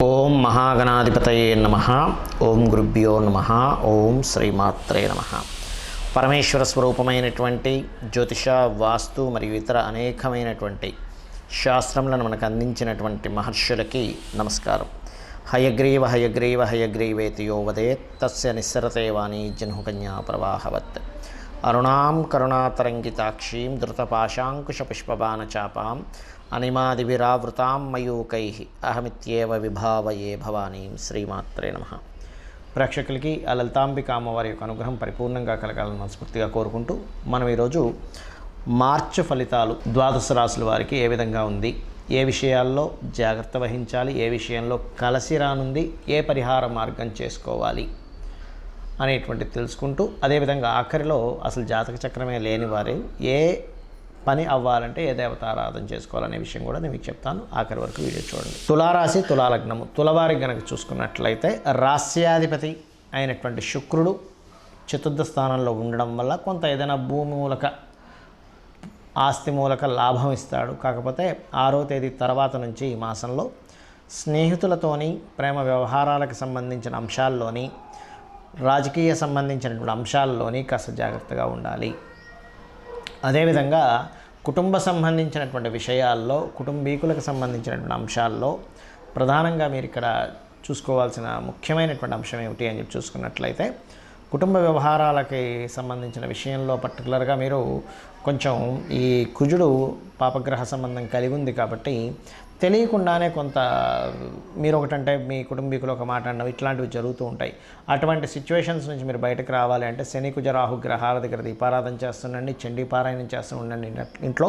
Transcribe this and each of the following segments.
ఓం మహాగణాధిపతయే నమః. ఓం గురుభ్యో నమః. ఓం శ్రీమాత్రే నమః. పరమేశ్వర స్వరూపమైనటువంటి జ్యోతిష, వాస్తు మరియు ఇతర అనేకమైనటువంటి శాస్త్రములను మనకు అందించినటువంటి మహర్షులకి నమస్కారం. హయగ్రీవ హయగ్రీవ హయగ్రీవేతి యో వదేత్ తస్య నిస్సరతే వాణీ జహ్నుకన్యా ప్రవాహవత్. అరుణాం కరుణాతరంగితాక్షీం ధృతపాశాంకుశపుష్పబాణచాపాం అనిమాదివిరావృతాం మయూకైః అహమిత్యేవ విభావయే భవానీం. శ్రీమాత్రే నమః. ప్రేక్షకులకి ఆ లలితాంబిక అమ్మవారి యొక్క అనుగ్రహం పరిపూర్ణంగా కలగాలని మనస్ఫూర్తిగా కోరుకుంటూ మనం ఈరోజు మార్చి ఫలితాలు ద్వాదశ రాశుల వారికి ఏ విధంగా ఉంది, ఏ విషయాల్లో జాగ్రత్త వహించాలి, ఏ విషయంలో కలిసి రానుంది, ఏ పరిహార మార్గం చేసుకోవాలి అనేటువంటిది తెలుసుకుంటూ, అదేవిధంగా ఆఖరిలో అసలు జాతక చక్రమే లేని వారు ఏ పని అవ్వాలంటే ఏ దేవతారాధన చేసుకోవాలనే విషయం కూడా నేను మీకు చెప్తాను. ఆఖరి వరకు వీడియో చూడండి. తులారాశి, తులాలగ్నము. తులవారికి గనక చూసుకున్నట్లయితే రాస్యాధిపతి అయినటువంటి శుక్రుడు చతుర్థ స్థానంలో ఉండడం వల్ల కొంత ఏదైనా భూమి మూలక, ఆస్తి మూలక లాభం ఇస్తాడు. కాకపోతే 6వ తేదీ తర్వాత నుంచి ఈ మాసంలో స్నేహితులతోని, ప్రేమ వ్యవహారాలకు సంబంధించిన అంశాల్లోని, రాజకీయ సంబంధించినటువంటి అంశాల్లోని కాస్త జాగ్రత్తగా ఉండాలి. అదేవిధంగా కుటుంబ సంబంధించినటువంటి విషయాల్లో, కుటుంబీకులకు సంబంధించినటువంటి అంశాల్లో ప్రధానంగా మీరు ఇక్కడ చూసుకోవాల్సిన ముఖ్యమైనటువంటి అంశం ఏమిటి అని చెప్పి చూసుకున్నట్లయితే, కుటుంబ వ్యవహారాలకి సంబంధించిన విషయంలో పర్టికులర్గా మీరు కొంచెం ఈ కుజుడు పాపగ్రహ సంబంధం కలిగి ఉంది కాబట్టి తెలియకుండానే కొంత మీరు ఒకటంటే మీ కుటుంబీకులు ఒక మాట అన్నవి ఇట్లాంటివి జరుగుతూ ఉంటాయి. అటువంటి సిచ్యువేషన్స్ నుంచి మీరు బయటకు రావాలి అంటే శని, కుజ, రాహు గ్రహాల దగ్గర దీపారాధన చేస్తుండండి, చండీ పారాయణం చేస్తూ ఉండండి, ఇంట్లో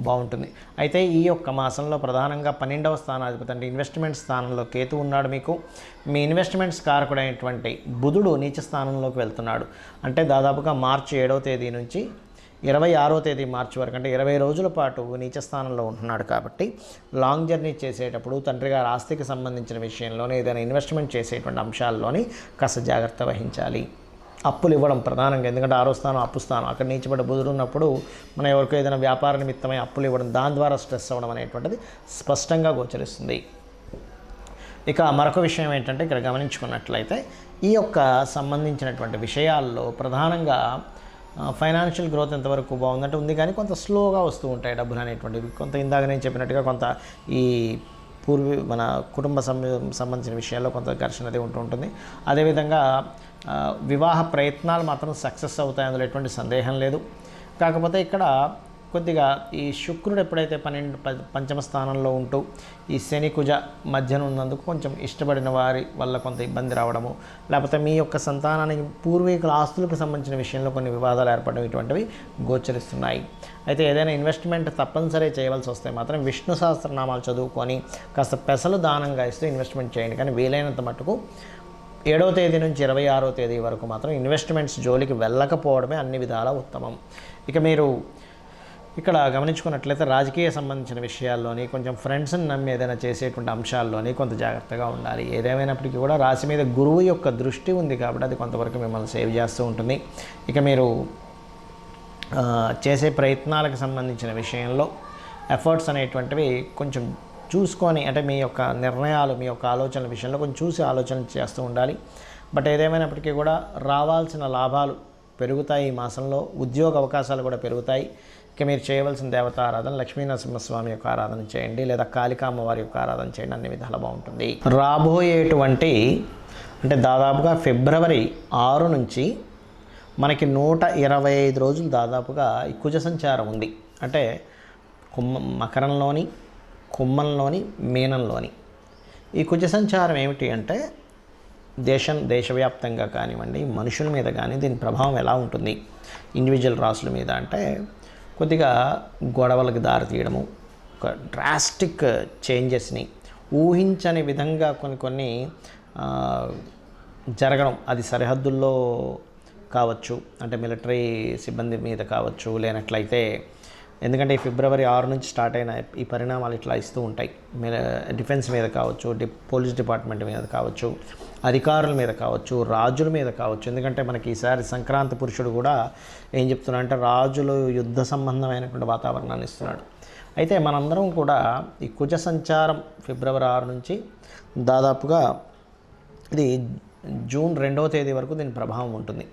బాగుంటుంది. అయితే ఈ యొక్క మాసంలో ప్రధానంగా 12వ స్థానాధిపతి అంటే ఇన్వెస్ట్మెంట్ స్థానంలో కేతు ఉన్నాడు. మీకు మీ ఇన్వెస్ట్మెంట్స్ కారకుడైనటువంటి బుధుడు నీచ స్థానంలోకి వెళ్తున్నాడు. అంటే దాదాపుగా మార్చి 7వ తేదీ నుంచి 26వ తేదీ మార్చి వరకు, అంటే 20 రోజుల పాటు నీచ స్థానంలో ఉంటున్నాడు. కాబట్టి లాంగ్ జర్నీ చేసేటప్పుడు తండ్రి గారి ఆస్తికి సంబంధించిన విషయంలోనే, ఏదైనా ఇన్వెస్ట్మెంట్ చేసేటువంటి అంశాల్లోని కాస్త జాగ్రత్త వహించాలి. అప్పులు ఇవ్వడం ప్రధానంగా, ఎందుకంటే 6వ స్థానం అప్పు స్థానం, అక్కడ నీచబడ్డ బుధుడు ఉన్నప్పుడు మనం ఎవరికో ఏదైనా వ్యాపార నిమిత్తమై అప్పులు ఇవ్వడం, దాని ద్వారా స్ట్రెస్ అవ్వడం అనేటువంటిది స్పష్టంగా గోచరిస్తుంది. ఇక మరొక విషయం ఏంటంటే, ఇక్కడ గమనించుకున్నట్లయితే ఈ యొక్క సంబంధించినటువంటి విషయాల్లో ప్రధానంగా ఫైనాన్షియల్ గ్రోత్ ఎంతవరకు బాగుందంటే ఉంది, కానీ కొంత స్లోగా వస్తూ ఉంటాయి డబ్బులు అనేటువంటివి. కొంత ఇందాక నేను చెప్పినట్టుగా కొంత ఈ మన కుటుంబ సంబంధించిన విషయాల్లో కొంత ఘర్షణ అది ఉంటూ ఉంటుంది. అదేవిధంగా వివాహ ప్రయత్నాలు మాత్రం సక్సెస్ అవుతాయి, అందులో ఎటువంటి సందేహం లేదు. కాకపోతే ఇక్కడ కొద్దిగా ఈ శుక్రుడు ఎప్పుడైతే పంచమ స్థానంలో ఉంటూ ఈ శని, కుజ మధ్యన ఉన్నందుకు కొంచెం ఇష్టపడిన వారి వల్ల కొంత ఇబ్బంది రావడము, లేకపోతే మీ యొక్క సంతానానికి పూర్వీకుల ఆస్తులకు సంబంధించిన విషయంలో కొన్ని వివాదాలు ఏర్పడడం, ఇటువంటివి గోచరిస్తున్నాయి. అయితే ఏదైనా ఇన్వెస్ట్మెంట్ తప్పనిసరి చేయవలసి వస్తే మాత్రం విష్ణు సహస్రనామాలు చదువుకొని కాస్త పెసలు దానంగా ఇస్తూ ఇన్వెస్ట్మెంట్ చేయండి. కానీ వీలైనంత మట్టుకు 7వ తేదీ నుంచి 26వ తేదీ వరకు మాత్రం ఇన్వెస్ట్మెంట్స్ జోలికి వెళ్ళకపోవడమే అన్ని విధాలా ఉత్తమం. ఇక మీరు ఇక్కడ గమనించుకున్నట్లయితే రాజకీయ సంబంధించిన విషయాల్లోని, కొంచెం ఫ్రెండ్స్ని నమ్మి ఏదైనా చేసేటువంటి అంశాల్లోని కొంత జాగ్రత్తగా ఉండాలి. ఏదేమైనప్పటికీ కూడా రాశి మీద గురువు యొక్క దృష్టి ఉంది కాబట్టి అది కొంతవరకు మిమ్మల్ని సేవ్ చేస్తూ ఉంటుంది. ఇక మీరు చేసే ప్రయత్నాలకు సంబంధించిన విషయంలో ఎఫర్ట్స్ అనేటువంటివి కొంచెం చూసుకొని, అంటే మీ యొక్క నిర్ణయాలు, మీ యొక్క ఆలోచనల విషయంలో కొంచెం చూసి ఆలోచన చేస్తూ ఉండాలి. బట్ ఏదేమైనప్పటికీ కూడా రావాల్సిన లాభాలు పెరుగుతాయి. ఈ మాసంలో ఉద్యోగ అవకాశాలు కూడా పెరుగుతాయి. ఇక మీరు చేయవలసిన దేవత ఆరాధన లక్ష్మీనరసింహస్వామి యొక్క ఆరాధన చేయండి, లేదా కాళికామ్మవారి యొక్క ఆరాధన చేయండి, అన్ని విధాలు బాగుంటుంది. రాబోయేటువంటి అంటే దాదాపుగా ఫిబ్రవరి 6 నుంచి మనకి 125 రోజులు దాదాపుగా ఈ కుజ సంచారం ఉంది. అంటే మకరంలోని, కుంభంలోని, మీనంలోని ఈ కుజ సంచారం ఏమిటి అంటే దేశవ్యాప్తంగా కానివ్వండి, మనుషుల మీద కానీ దీని ప్రభావం ఎలా ఉంటుంది ఇండివిజువల్ రాసుల మీద అంటే కొద్దిగా గొడవలకు దారితీయడము, ఒక డ్రాస్టిక్ చేంజెస్ని ఊహించని విధంగా కొన్ని జరగడం, అది సరిహద్దుల్లో కావచ్చు, అంటే మిలిటరీ సిబ్బంది మీద కావచ్చు, లేనట్లయితే ఎందుకంటే ఈ ఫిబ్రవరి 6 నుంచి స్టార్ట్ అయిన ఈ పరిణామాలు ఇట్లా ఇస్తూ ఉంటాయి. డిఫెన్స్ మీద కావచ్చు, పోలీస్ డిపార్ట్మెంట్ మీద కావచ్చు, అధికారుల మీద కావచ్చు, రాజుల మీద కావచ్చు. ఎందుకంటే మనకి ఈసారి సంక్రాంతి పురుషుడు కూడా ఏం చెప్తున్నా అంటే రాజులు యుద్ధ సంబంధమైనటువంటి వాతావరణాన్ని ఇస్తున్నాడు. అయితే మనందరం కూడా ఈ కుజ సంచారం ఫిబ్రవరి 6 నుంచి దాదాపుగా ఇది జూన్ 2వ తేదీ వరకు దీని ప్రభావం ఉంటుంది.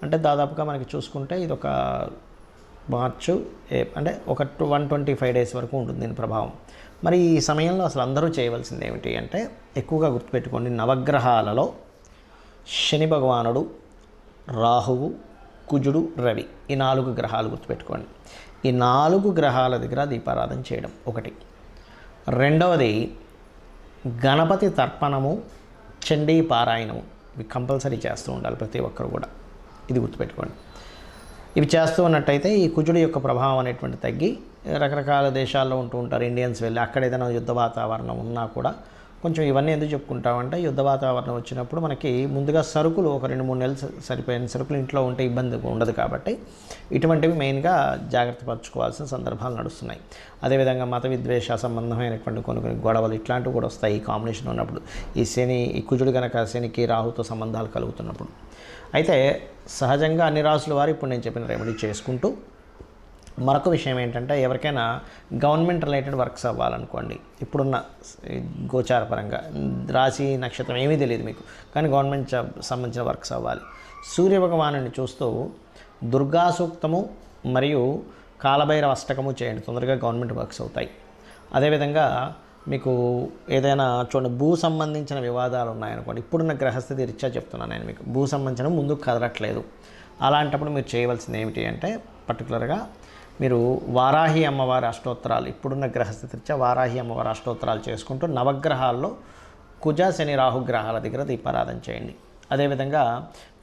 అంటే దాదాపుగా మనకి చూసుకుంటే ఇది ఒక మార్చు అంటే ఒక 125 డేస్ వరకు ఉంటుంది దీని ప్రభావం. మరి ఈ సమయంలో అసలు అందరూ చేయవలసింది ఏమిటి అంటే, ఎక్కువగా గుర్తుపెట్టుకోండి, నవగ్రహాలలో శని భగవానుడు, రాహువు, కుజుడు, రవి, ఈ 4 గ్రహాలు గుర్తుపెట్టుకోండి. ఈ 4 గ్రహాల దగ్గర దీపారాధన చేయడం ఒకటి. రెండవది గణపతి తర్పణము, చండీ పారాయణము, ఇవి కంపల్సరీ చేస్తూ ఉండాలి ప్రతి ఒక్కరు కూడా. ఇది గుర్తుపెట్టుకోండి. ఇవి చేస్తూ ఉన్నట్టయితే ఈ కుజుడి యొక్క ప్రభావం అనేటువంటి తగ్గి, రకరకాల దేశాల్లో ఉంటూ ఉంటారు ఇండియన్స్ వెళ్ళి, అక్కడ ఏదైనా యుద్ధ వాతావరణం ఉన్నా కూడా కొంచెం ఇవన్నీ ఎందుకు చెప్పుకుంటామంటే, యుద్ధ వాతావరణం వచ్చినప్పుడు మనకి ముందుగా సరుకులు ఒక 2-3 నెలలు సరిపోయిన సరుకులు ఇంట్లో ఉంటే ఇబ్బంది ఉండదు. కాబట్టి ఇటువంటివి మెయిన్గా జాగ్రత్త పరచుకోవాల్సిన సందర్భాలు నడుస్తున్నాయి. అదేవిధంగా మత విద్వేష సంబంధమైనటువంటి కొన్ని గొడవలు ఇట్లాంటివి కూడా వస్తాయి ఈ కాంబినేషన్ ఉన్నప్పుడు. ఈ కుజుడు కనుక శనికి రాహుతో సంబంధాలు కలుగుతున్నప్పుడు. అయితే సహజంగా అన్ని రాసుల వారు ఇప్పుడు నేను చెప్పిన రెమెడీ చేసుకుంటూ, మరొక విషయం ఏంటంటే, ఎవరికైనా గవర్నమెంట్ రిలేటెడ్ వర్క్స్ అవ్వాలనుకోండి, ఇప్పుడున్న గోచారపరంగా రాశి నక్షత్రం ఏమీ తెలియదు మీకు, కానీ గవర్నమెంట్ జాబ్ సంబంధించిన వర్క్స్ అవ్వాలి. సూర్యభగవానుని చూస్తూ దుర్గా సూక్తము మరియు కాలభైరవ అష్టకము చేయండి, తొందరగా గవర్నమెంట్ వర్క్స్ అవుతాయి. అదేవిధంగా మీకు ఏదైనా చూడండి, భూ సంబంధించిన వివాదాలు ఉన్నాయనుకోండి, ఇప్పుడున్న గ్రహస్థితి రీత్యా చెప్తున్నాను నేను మీకు, భూ సంబంధించిన ముందుకు కదలట్లేదు. అలాంటప్పుడు మీరు చేయవలసింది ఏమిటి అంటే, పర్టికులర్గా మీరు వారాహి అమ్మవారి అష్టోత్తరాలు, ఇప్పుడున్న గ్రహస్థితి రీత్యా వారాహి అమ్మవారి అష్టోత్తరాలు చేసుకుంటూ నవగ్రహాల్లో కుజ శని రాహు గ్రహాల దగ్గర దీపారాధన చేయండి. అదేవిధంగా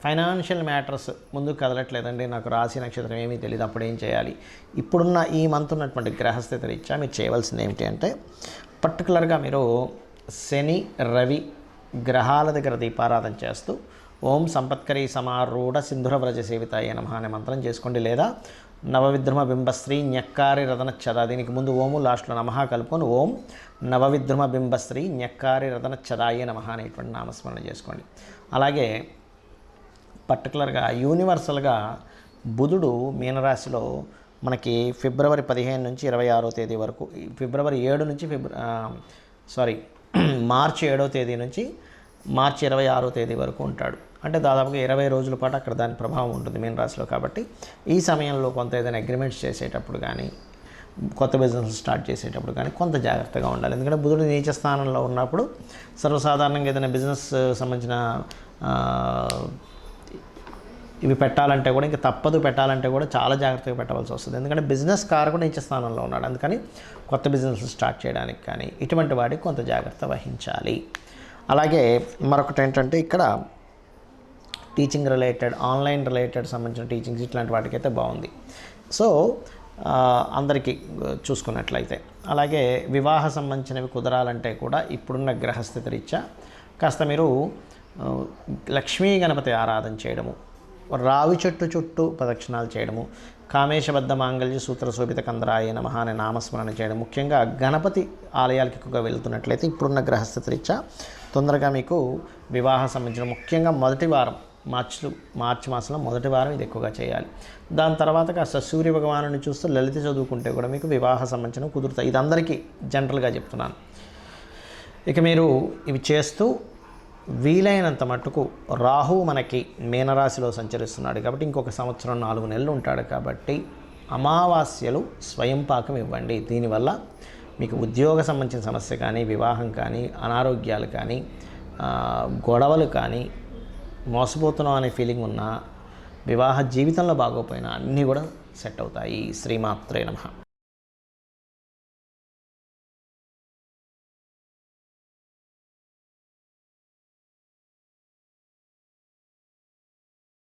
ఫైనాన్షియల్ మ్యాటర్స్ ముందుకు కదలట్లేదండి, నాకు రాశి నక్షత్రం ఏమీ తెలియదు, అప్పుడు ఏం చేయాలి? ఇప్పుడున్న ఈ మంత్ ఉన్నటువంటి గ్రహస్థితి రీత్యా మీరు చేయవలసింది ఏమిటి అంటే, పర్టికులర్గా మీరు శని రవి గ్రహాల దగ్గర దీపారాధన చేస్తూ ఓం సంపత్కరీ సమారూఢ సింధురవ్రజ సేవితాయ నమః అనే మంత్రం చేసుకోండి. లేదా నవవిద్రుమ బింబశ్రీ న్యక్కారి రతనచ్చద, దీనికి ముందు ఓము లాస్ట్లో నమః కలుపుకొని ఓం నవవిద్రుమ బింబశ్రీ న్యక్కారి రతనచ్చదాయ నమః అనేటువంటి నామస్మరణ చేసుకోండి. అలాగే పర్టికులర్గా యూనివర్సల్గా బుధుడు మీనరాశిలో మనకి ఫిబ్రవరి 15 నుంచి 26వ తేదీ వరకు, ఫిబ్రవరి 7 నుంచి మార్చి 7వ తేదీ నుంచి మార్చి 26వ తేదీ వరకు ఉంటాడు. అంటే దాదాపుగా 20 రోజుల పాటు అక్కడ దాని ప్రభావం ఉంటుంది మీనరాశిలో. కాబట్టి ఈ సమయంలో కొంత ఏదైనా అగ్రిమెంట్స్ చేసేటప్పుడు కానీ, కొత్త బిజినెస్ స్టార్ట్ చేసేటప్పుడు కానీ కొంత జాగ్రత్తగా ఉండాలి. ఎందుకంటే బుధుడు నీచ స్థానంలో ఉన్నప్పుడు సర్వసాధారణంగా ఏదైనా బిజినెస్ సంబంధించిన ఇవి పెట్టాలంటే కూడా, ఇంకా తప్పదు పెట్టాలంటే కూడా చాలా జాగ్రత్తగా పెట్టవలసి వస్తుంది. ఎందుకంటే బిజినెస్ కారకుడు నీచ స్థానంలో ఉన్నాడు. అందుకని కొత్త బిజినెస్ స్టార్ట్ చేయడానికి కానీ ఇటువంటి వాటికి కొంత జాగ్రత్త వహించాలి. అలాగే మరొకటి ఏంటంటే, ఇక్కడ టీచింగ్ రిలేటెడ్, ఆన్లైన్ రిలేటెడ్ సంబంధించిన టీచింగ్స్ ఇట్లాంటి వాటికైతే బాగుంది. సో అందరికీ చూసుకున్నట్లయితే, అలాగే వివాహ సంబంధించినవి కుదరాలంటే కూడా ఇప్పుడున్న గ్రహస్థితి రీత్యా కాస్త మీరు లక్ష్మీ గణపతి ఆరాధన చేయడము, రావి చెట్టు చుట్టూ ప్రదక్షిణాలు చేయడము, కామేశబద్ధ మాంగళ్య సూత్ర శోభిత కందరాయ నమః అనే నామస్మరణ చేయడం, ముఖ్యంగా గణపతి ఆలయాలకు ఎక్కువగా వెళ్తున్నట్లయితే ఇప్పుడున్న గ్రహస్థితి రీత్యా తొందరగా మీకు వివాహ సంబంధించిన, ముఖ్యంగా మొదటి వారం మార్చి మాసంలో మొదటి వారం ఇది ఎక్కువగా చేయాలి. దాని తర్వాత కాస్త సూర్య భగవానుని చూస్తూ లలిత చదువుకుంటే కూడా మీకు వివాహ సంబంధించిన కుదురుతాయి. ఇది అందరికీ జనరల్గా చెప్తున్నాను. ఇక మీరు ఇవి చేస్తూ వీలైనంత మట్టుకు, రాహు మనకి మీనరాశిలో సంచరిస్తున్నాడు కాబట్టి ఇంకొక సంవత్సరం 4 నెలలు ఉంటాడు. కాబట్టి అమావాస్యలు స్వయం పాకం ఇవ్వండి. దీనివల్ల మీకు ఉద్యోగ సంబంధించిన సమస్య కానీ, వివాహం కానీ, అనారోగ్యాలు కానీ, గొడవలు కానీ, మోసపోతున్నాం అనే ఫీలింగ్ ఉన్నా, వివాహ జీవితంలో బాగోపోయినా అన్నీ కూడా సెట్ అవుతాయి. శ్రీమాత్రే నమః.